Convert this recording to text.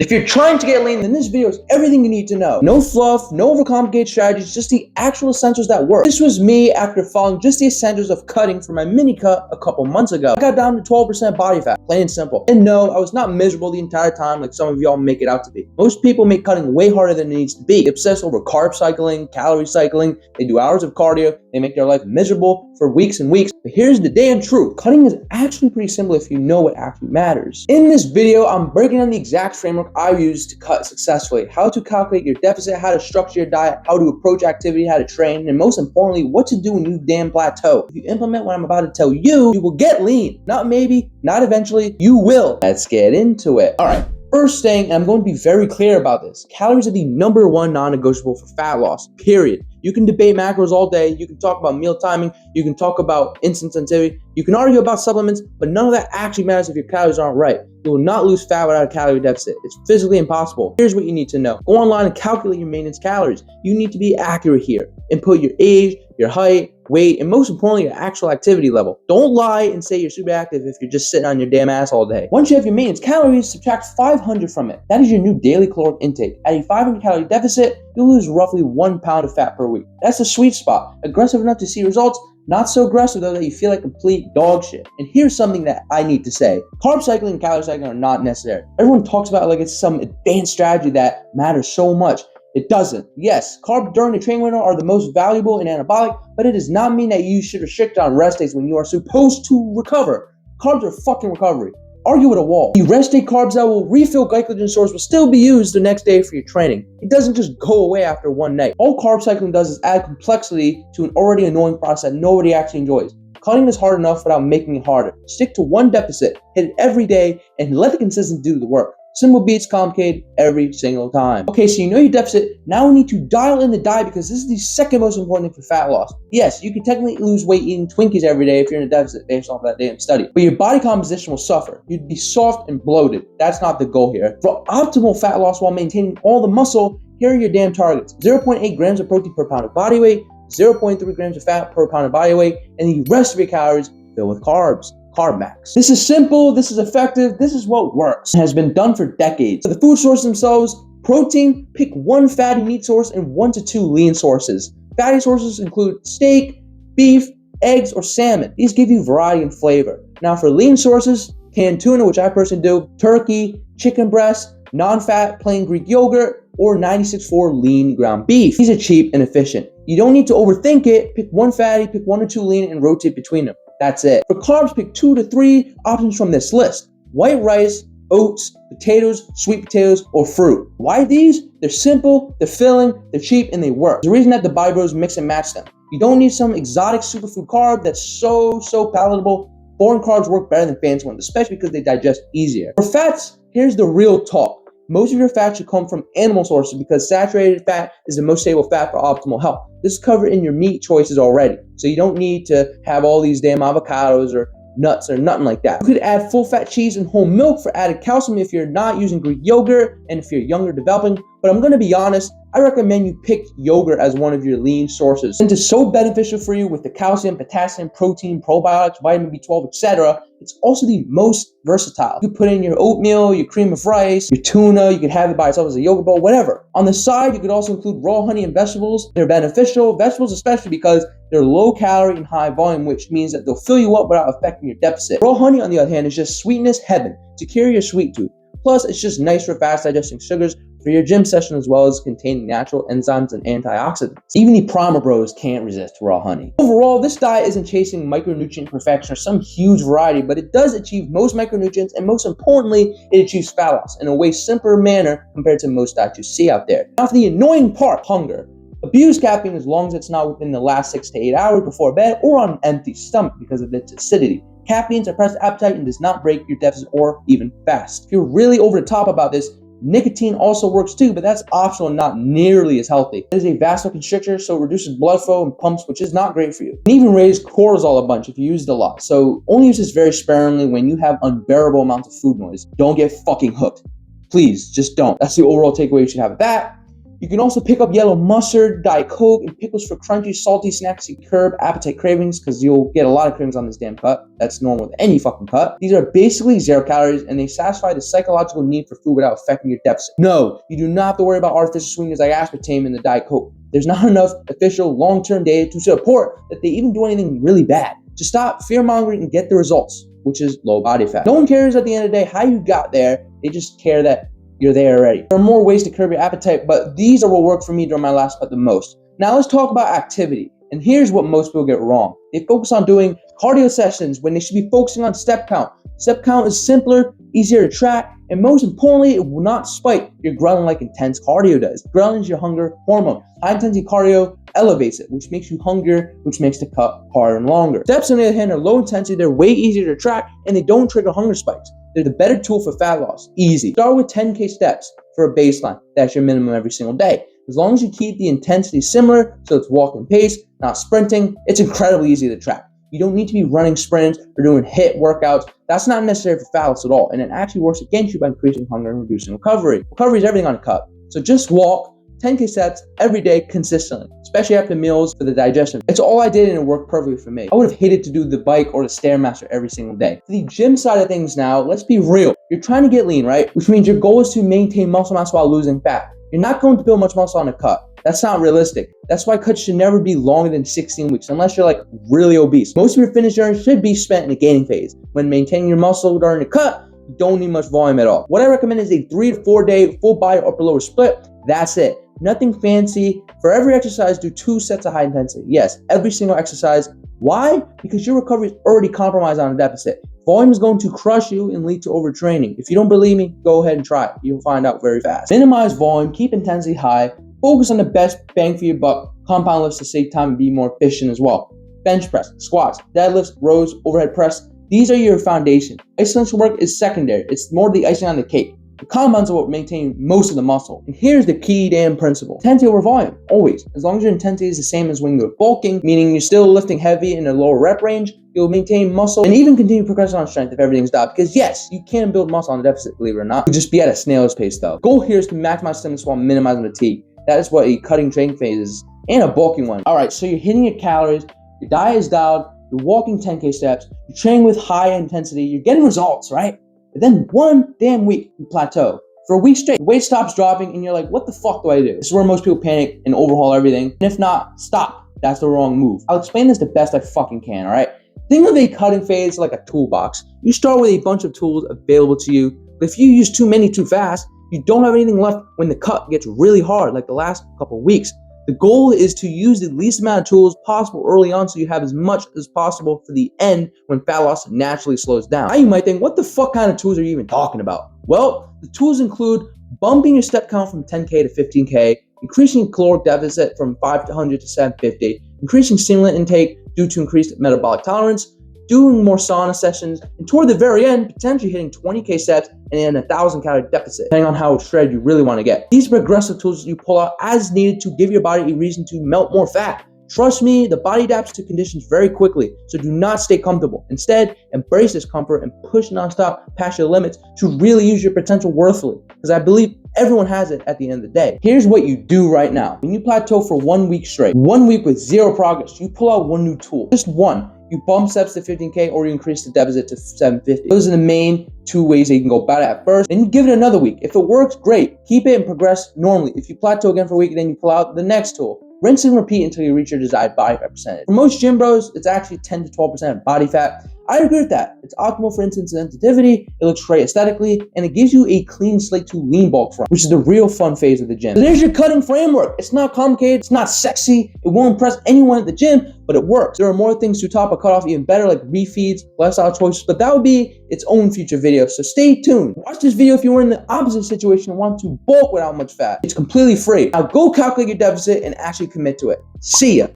If you're trying to get lean, then this video is everything you need to know. No fluff, no overcomplicated strategies, just the actual essentials that work. This was me after following just the essentials of cutting for my mini cut a couple months ago. I got down to 12% body fat, plain and simple. And no, I was not miserable the entire time like some of y'all make it out to be. Most people make cutting way harder than it needs to be. They obsess over carb cycling, calorie cycling, they do hours of cardio, they make their life miserable for weeks and weeks. But here's the damn truth. Cutting is actually pretty simple if you know what actually matters. In this video, I'm breaking down the exact framework I use to cut successfully, how to calculate your deficit, how to structure your diet, how to approach activity, how to train, and most importantly, what to do when you damn plateau. If you implement what I'm about to tell you, you will get lean. Not maybe, not eventually, you will. Let's get into it. All right. First thing, and I'm going to be very clear about this, calories are the #1 non-negotiable for fat loss, period. You can debate macros all day, you can talk about meal timing, you can talk about insulin sensitivity, you can argue about supplements, but none of that actually matters if your calories aren't right. You will not lose fat without a calorie deficit. It's physically impossible. Here's what you need to know. Go online and calculate your maintenance calories. You need to be accurate here. Input your age, your height, weight, and most importantly, your actual activity level. Don't lie and say you're super active if you're just sitting on your damn ass all day. Once you have your maintenance calories, subtract 500 from it. That is your new daily caloric intake. At a 500 calorie deficit, you'll lose roughly 1 pound of fat per week. That's the sweet spot. Aggressive enough to see results, not so aggressive though that you feel like complete dog shit. And here's something that I need to say. Carb cycling and calorie cycling are not necessary. Everyone talks about it like it's some advanced strategy that matters so much. It doesn't. Yes, carbs during the training window are the most valuable and anabolic, but it does not mean that you should restrict on rest days when you are supposed to recover. Carbs are fucking recovery. Argue with a wall. The rest day carbs that will refill glycogen stores will still be used the next day for your training. It doesn't just go away after one night. All carb cycling does is add complexity to an already annoying process that nobody actually enjoys. Cutting is hard enough without making it harder. Stick to one deficit, hit it every day, and let the consistency do the work. Simple beats complicated every single time. Okay, so you know your deficit. Now we need to dial in the diet because this is the second most important thing for fat loss. Yes, you can technically lose weight eating Twinkies every day if you're in a deficit based off that damn study. But your body composition will suffer. You'd be soft and bloated. That's not the goal here. For optimal fat loss while maintaining all the muscle, here are your damn targets. 0.8 grams of protein per pound of body weight, 0.3 grams of fat per pound of body weight, and the rest of your calories filled with carbs. Carb max. This is simple, this is effective, this is what works. It has been done for decades. For the food sources themselves, protein, pick one fatty meat source and 1 to 2 lean sources. Fatty sources include steak, beef, eggs, or salmon. These give you variety and flavor. Now for lean sources, canned tuna, which I personally do, turkey, chicken breast, non-fat plain Greek yogurt, or 96.4 lean ground beef. These are cheap and efficient. You don't need to overthink it. Pick one fatty, pick 1 or 2 lean, and rotate between them. That's it. For carbs, pick 2 to 3 options from this list. White rice, oats, potatoes, sweet potatoes, or fruit. Why these? They're simple, they're filling, they're cheap, and they work. There's a reason that the Body Bros mix and match them. You don't need some exotic superfood carb that's so palatable. Foreign carbs work better than fancy ones, especially because they digest easier. For fats, here's the real talk. Most of your fat should come from animal sources because saturated fat is the most stable fat for optimal health. This is covered in your meat choices already, so you don't need to have all these damn avocados or nuts or nothing like that. You could add full fat cheese and whole milk for added calcium if you're not using Greek yogurt and if you're younger developing, but I'm gonna be honest, I recommend you pick yogurt as one of your lean sources. Since it's so beneficial for you with the calcium, potassium, protein, probiotics, vitamin B12, etc., it's also the most versatile. You put in your oatmeal, your cream of rice, your tuna, you could have it by itself as a yogurt bowl, whatever. On the side, you could also include raw honey and vegetables. They're beneficial, vegetables especially because they're low calorie and high volume, which means that they'll fill you up without affecting your deficit. Raw honey, on the other hand, is just sweetness heaven to cure your sweet tooth. Plus, it's just nice for fast digesting sugars for your gym session as well as containing natural enzymes and antioxidants. Even the Primer Bros can't resist raw honey. Overall, this diet isn't chasing micronutrient perfection or some huge variety, but it does achieve most micronutrients and most importantly, it achieves fat loss in a way simpler manner compared to most diets you see out there. Now for the annoying part, hunger. Abuse caffeine as long as it's not within the last 6 to 8 hours before bed or on an empty stomach because of its acidity. Caffeine suppresses appetite and does not break your deficit or even fast. If you're really over the top about this, nicotine also works too, but that's optional and not nearly as healthy. It is a vasoconstrictor, so it reduces blood flow and pumps, which is not great for you. It can even raise cortisol a bunch if you use it a lot, so only use this very sparingly when you have unbearable amounts of food noise. Don't get fucking hooked. Please, just don't. That's the overall takeaway you should have of that. You can also pick up yellow mustard, Diet Coke, and pickles for crunchy, salty snacks to curb appetite cravings, because you'll get a lot of cravings on this damn cut. That's normal with any fucking cut. These are basically 0 calories, and they satisfy the psychological need for food without affecting your deficit. No, you do not have to worry about artificial sweeteners like aspartame in the Diet Coke. There's not enough official long-term data to support that they even do anything really bad. Just stop fear-mongering and get the results, which is low body fat. No one cares at the end of the day how you got there. They just care that you're there already. There are more ways to curb your appetite, but these are what worked for me during my last cut the most. Now let's talk about activity. And here's what most people get wrong. They focus on doing cardio sessions when they should be focusing on step count. Step count is simpler, easier to track, and most importantly, it will not spike your ghrelin like intense cardio does. Ghrelin is your hunger hormone. High intensity cardio elevates it, which makes you hungrier, which makes the cut harder and longer. Steps on the other hand are low intensity, they're way easier to track, and they don't trigger hunger spikes. They're the better tool for fat loss. Easy. Start with 10K steps for a baseline. That's your minimum every single day. As long as you keep the intensity similar, so it's walking pace, not sprinting, it's incredibly easy to track. You don't need to be running sprints or doing HIIT workouts. That's not necessary for fat loss at all, and it actually works against you by increasing hunger and reducing recovery. Recovery is everything on a cut. So just walk 10K steps every day consistently, especially after meals for the digestion. It's all I did and it worked perfectly for me. I would have hated to do the bike or the Stairmaster every single day. For the gym side of things now, let's be real. You're trying to get lean, right? Which means your goal is to maintain muscle mass while losing fat. You're not going to build much muscle on a cut. That's not realistic. That's why cuts should never be longer than 16 weeks, unless you're like really obese. Most of your fitness journey should be spent in the gaining phase. When maintaining your muscle during the cut, you don't need much volume at all. What I recommend is a 3 to 4 day full body upper lower split. That's it. Nothing fancy. For every exercise, do 2 sets of high intensity. Yes, every single exercise. Why? Because your recovery is already compromised on a deficit. Volume is going to crush you and lead to overtraining. If you don't believe me, go ahead and try it. You'll find out very fast. Minimize volume, keep intensity high, focus on the best bang for your buck, compound lifts to save time and be more efficient as well. Bench press, squats, deadlifts, rows, overhead press. These are your foundation. Isolation work is secondary. It's more the icing on the cake. The compounds are what maintain most of the muscle. And here's the key damn principle. Intensity over volume, always. As long as your intensity is the same as when you're bulking, meaning you're still lifting heavy in a lower rep range, you'll maintain muscle and even continue progressing on strength if everything's stopped. Because yes, you can build muscle on a deficit, believe it or not. You'll just be at a snail's pace though. Goal here is to maximize stimulus while minimizing fatigue. That is what a cutting training phase is, and a bulking one. All right, so you're hitting your calories, your diet is dialed, you're walking 10K steps, you're training with high intensity, you're getting results, right? But then one damn week, you plateau. For a week straight, the weight stops dropping and you're like, what the fuck do I do? This is where most people panic and overhaul everything. And if not, stop. That's the wrong move. I'll explain this the best I fucking can, all right? Think of a cutting phase like a toolbox. You start with a bunch of tools available to you, but if you use too many too fast, you don't have anything left when the cut gets really hard, like the last couple weeks. The goal is to use the least amount of tools possible early on so you have as much as possible for the end when fat loss naturally slows down. Now you might think, what the fuck kind of tools are you even talking about? Well, the tools include bumping your step count from 10K to 15K, increasing caloric deficit from 500 to 750, increasing stimulant intake due to increased metabolic tolerance, doing more sauna sessions, and toward the very end, potentially hitting 20K steps and then a 1,000 calorie deficit, depending on how shredded you really want to get. These progressive tools you pull out as needed to give your body a reason to melt more fat. Trust me, the body adapts to conditions very quickly, so do not stay comfortable. Instead, embrace discomfort and push nonstop past your limits to really use your potential worthily, because I believe everyone has it at the end of the day. Here's what you do right now. When you plateau for 1 week straight, 1 week with zero progress, you pull out one new tool, just one. You bump steps to 15K or you increase the deficit to 750. Those are the main 2 ways that you can go about it at first. Then you give it another week. If it works, great. Keep it and progress normally. If you plateau again for a week, then you pull out the next tool. Rinse and repeat until you reach your desired body fat percentage. For most gym bros, it's actually 10 to 12% body fat. I agree with that. It's optimal for insulin sensitivity, it looks great aesthetically, and it gives you a clean slate to lean bulk from, which is the real fun phase of the gym. So there's your cutting framework. It's not complicated, it's not sexy, it won't impress anyone at the gym, but it works. There are more things to top a cutoff even better, like refeeds, lifestyle choices, but that would be its own future video, so stay tuned. Watch this video if you were in the opposite situation and want to bulk without much fat. It's completely free. Now go calculate your deficit and actually commit to it. See ya.